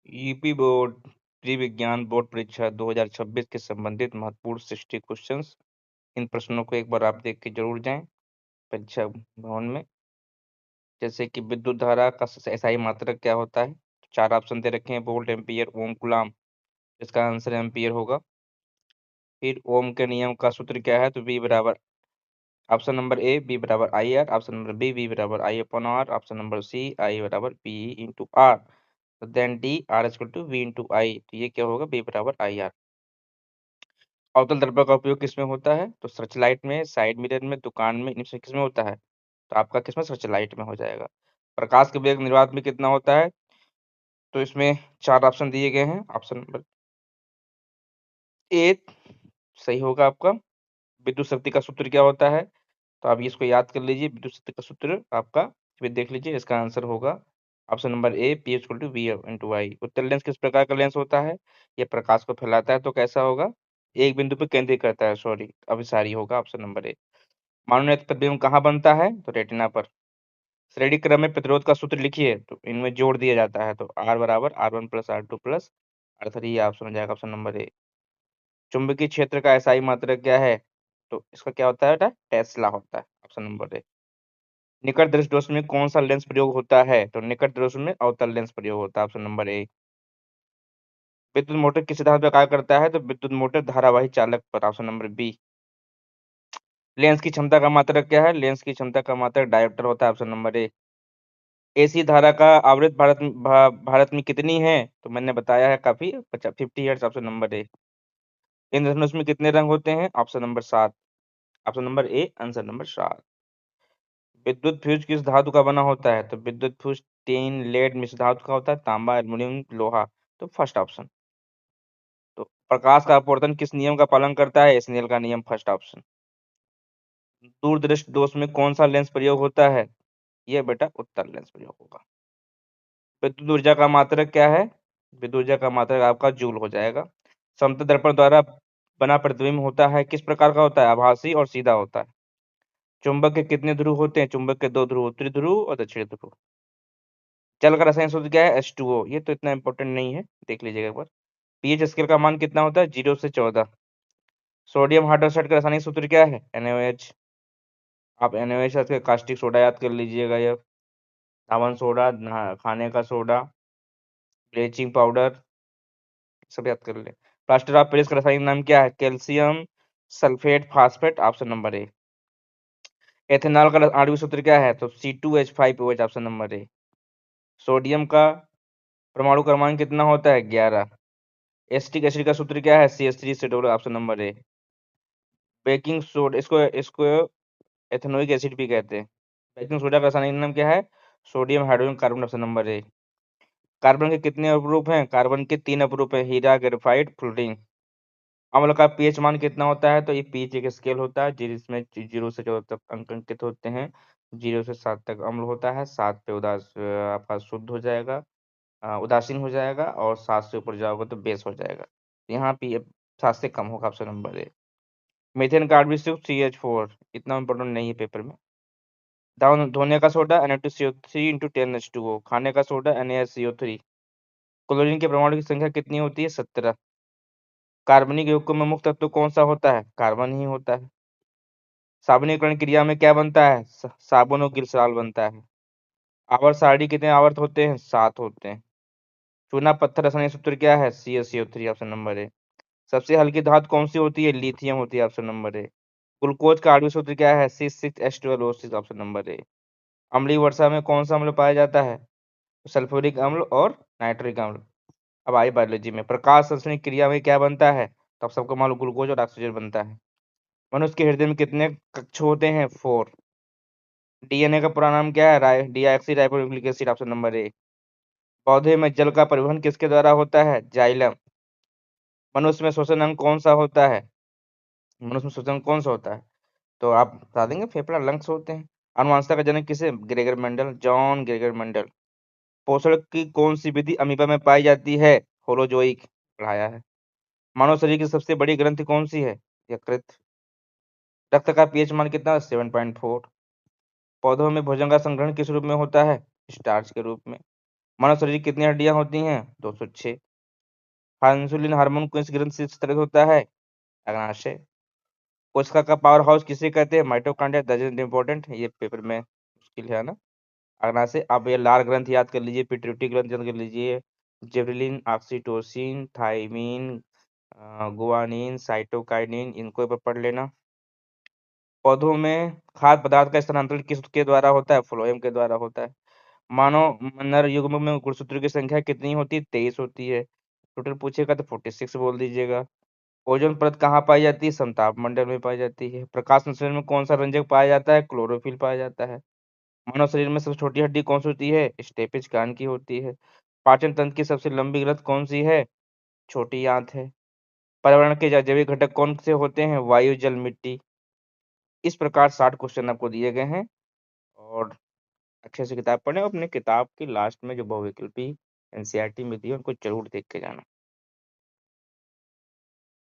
UP board pre विज्ञान board परीक्षा 2026 के संबंधित महत्वपूर्ण 60 क्वेश्चंस। इन प्रश्नों को एक बार आप देख के जरूर जाएं परीक्षा भवन में। जैसे कि विद्युत धारा का एसआई मात्रक क्या होता है। चार ऑप्शन दे रखे हैं, वोल्ट, एम्पियर, ओम, कूलाम। इसका आंसर एम्पियर होगा। फिर ओम के नियम का सूत्र क्या है, तो V बराबर ऑप्शन नंबर ए V बराबर I R, option number B V बराबर I upon R, option number C I बराबर पी इंटू आर। तो then D R equal to V into I. तो ये क्या होगा, B बराबर आई आर। अवतल दर्पण का उपयोग किसमें होता है, तो सर्च लाइट में, साइड मिरर में, दुकान में, इनमें किसमें होता है, तो आपका किसमें, सर्च लाइट में हो जाएगा। प्रकाश के वेग निर्वात में कितना होता है, तो इसमें चार ऑप्शन दिए गए हैं। ऑप्शन नंबर ए सही होगा आपका। विद्युत शक्ति का सूत्र क्या होता है, तो आप इसको याद कर लीजिए। विद्युत शक्ति का सूत्र आपका फिर देख लीजिए, इसका आंसर होगा option number A P equal to V into I. उत्तल लेंस किस प्रकार का लेंस होता है, ये प्रकाश को फैलाता है, तो कैसा होगा, एक बिंदु पे केंद्रित करता है, सॉरी अभिसारी होगा ऑप्शन नंबर ए। मानव नेत्र प्रतिबिंब कहाँ बनता है, तो रेटिना पर। श्रेणी क्रम में प्रतिरोध का सूत्र लिखिए, तो इनमें जोड़ दिया जाता है, तो आर बराबर R1 plus R2 plus R3। ये ऑप्शन हो जाएगा ऑप्शन नंबर ए। चुंबकीय क्षेत्र का एसआई मात्रक क्या है, तो इसका क्या होता है बेटा, टेस्ला होता है, ऑप्शन नंबर ए। निकट दृष्टि दोष में कौन सा लेंस प्रयोग होता है, तो निकट दृष्टि में अवतल लेंस प्रयोग होता है, ऑप्शन नंबर ए। विद्युत मोटर किस सिद्धांत पर कार्य करता है, तो विद्युत मोटर धारावाही चालक पर, ऑप्शन नंबर बी। लेंस की क्षमता का मात्रक क्या है, लेंस की क्षमता का मात्रक डायोप्टर होता है, ऑप्शन नंबर ए। एसी धारा का आवृत्ति भारत में कितनी है, तो मैंने बताया है काफी 50 हर्ट्ज, ऑप्शन नंबर ए। इंद्रधनुष में कितने रंग होते हैं, option number 7, option number A answer number 7। विद्युत फ्यूज किस धातु का बना होता है, तो विद्युत फ्यूज टीन लेड मिश्र धातु का होता है, तांबा, एल्युमिनियम, लोहा। तो फर्स्ट ऑप्शन। तो प्रकाश का अपवर्तन किस नियम का पालन करता है, स्नेल का नियम, फर्स्ट ऑप्शन। दूरदृष्टि दोष में कौन सा लेंस प्रयोग होता है, ये बेटा उत्तल लेंस प्रयोग होगा। विद्युत ऊर्जा का मात्रक क्या है, विद्युत ऊर्जा का मात्रक आपका जूल हो जाएगा। समतल दर्पण द्वारा बना प्रतिबिंब होता है, किस प्रकार का होता है, आभासी और सीधा होता है। चुंबक के कितने ध्रुव होते हैं, चुंबक के दो ध्रुव, उत्तरी ध्रुव और दक्षिणी ध्रुव। जल का रासायनिक सूत्र क्या है, H2O। ये तो इतना इंपॉर्टेंट नहीं है, देख लीजिएगा एक बार। पीएच स्केल का मान कितना होता है, 0 से 14। सोडियम हाइड्रोक्साइड का रासायनिक सूत्र क्या है, NaOH। आप NaOH के कास्टिक सोडा याद कर लीजिएगा, ये साबुन सोडा, खाने का सोडा, ब्लीचिंग पाउडर, सब याद कर ले। प्लास्टर ऑफ पेरिस का रासायनिक नाम क्या है, calcium sulphate phosphate, option number ए। एथेनॉल का आणविक सूत्र क्या है, तो C2H5OH, ऑप्शन नंबर ए। सोडियम का परमाणु क्रमांक कितना होता है, 11। एसिटिक एसिड का सूत्र क्या है, CH3 ऑप्शन नंबर ए। बेकिंग सोडा, इसको इसको एथेनोइक एसिड भी कहते हैं। बेकिंग सोडा का रासायनिक नाम क्या है, sodium hydrogen carbon, option number ए। कार्बन के कितने अपरूप हैं, कार्बन के 3 अपरूप हैं, हीरा, ग्रेफाइट, फ्लोरीन। अम्ल का पीएच मान कितना होता है, तो ये पीएच एक स्केल होता है जिसमें 0 से 14 तक अंक अंकित होते हैं। 0 से 7 तक अम्ल होता है, 7 पे आपका शुद्ध हो जाएगा, उदासीन हो जाएगा, और 7 से ऊपर जाओगे तो बेस हो जाएगा। यहाँ पे 7 से कम होगा, ऑप्शन नंबर ए। मीथेन का आणविक सूत्र CH4, इतना इंपॉर्टेंट नहीं है पेपर में। धोने का सोडा Na2CO3 इंटू 10H2O, खाने का सोडा NaSCO3। क्लोरीन के परमाणु की संख्या कितनी होती है, 17। कार्बनिक यौगिकों में मुख्य तत्व कौन सा होता है, कार्बन ही होता है। साबुनीकरण क्रिया में क्या बनता है, साबुन और ग्लिसरॉल बनता है। आवर्त सारणी कितने आवर्त होते हैं, 7 होते हैं। चूना पत्थर रासायनिक सूत्र क्या है, CaCO3, ऑप्शन नंबर ए। सबसे हल्की धातु कौन सी होती है, लिथियम होती है, ऑप्शन नंबर ए। ग्लूकोज का आणविक सूत्र क्या है, C6H12O6, ऑप्शन नंबर ए। अम्लीय वर्षा में कौन सा अम्ल पाया जाता है, सल्फ्यूरिक अम्ल और नाइट्रिक अम्ल। अब आई बायोलॉजी में, प्रकाश संश्लेषण क्रिया में क्या बनता है, तो आप सबको मालूम, ग्लूकोज और ऑक्सीजन बनता है। मनुष्य के हृदय में कितने कक्ष होते हैं, 4। डीएनए का पूरा नाम क्या है, deoxy ribonucleic acid, option number ए। पौधे में जल का परिवहन किसके द्वारा होता है, जाइलम। मनुष्य में श्वसन अंग कौन सा होता है, मनुष्य में श्वसन अंग कौन सा होता है, तो आप बता देंगे, फेफड़ा, लंग्स होते हैं। अनुवांशिकता का जनक किसे, Gregor Mendel, John Gregor Mendel. पोषण की कौन सी विधि अमीबा में पाई जाती है, होलोजोइक, पढ़ाया है। मानव शरीर की सबसे बड़ी ग्रंथि कौन सी है, यकृत। रक्त का पीएच मान कितना, 7.4। पौधों में भोजन का संग्रहण किस रूप में होता है, स्टार्च के रूप में। मानव शरीर की कितनी हड्डियां होती हैं? 206। इंसुलिन हार्मोन किस ग्रंथि से स्रावित होता है? अग्नाशय। कोशिका का पावर हाउस किसे कहते हैं? माइटोकॉन्ड्रिया। दैट इज इंपॉर्टेंट, ये पेपर में मुश्किल है ना। अग्नाशय। आप ये लार ग्रंथ याद कर लीजिए, पिट्यूटरी ग्रंथ याद कर लीजिए, gibberellin, oxytocin, thiamine, guanine, cytokinin, इनको एक बार पढ़ लेना। पौधों में खाद्य पदार्थ का स्थानांतरण किसके द्वारा होता है? फ्लोएम के द्वारा होता है। मानव नर युग्म में गुणसूत्रों की संख्या कितनी होती है? 23 होती है। टोटल पूछेगा तो 46 बोल दीजिएगा। ओजोन परत कहाँ पाई जाती है? समताप मंडल में पाई जाती है। प्रकाश संश्लेषण में कौन सा रंजक पाया जाता है? क्लोरोफिल पाया जाता है। मानव शरीर में सबसे छोटी हड्डी कौन सी होती है? स्टेपिज कान की होती है। पाचन तंत्र की सबसे लंबी ग्रंथ कौन सी है? छोटी आंत है। पर्यावरण के जैविक घटक कौन से होते हैं? वायु, जल, मिट्टी। इस प्रकार 60 क्वेश्चन आपको दिए गए हैं और अच्छे से किताब पढ़ें और अपने किताब की लास्ट में जो बहुविकल्पी एनसीईआरटी में दी है उनको जरूर देख के जाना।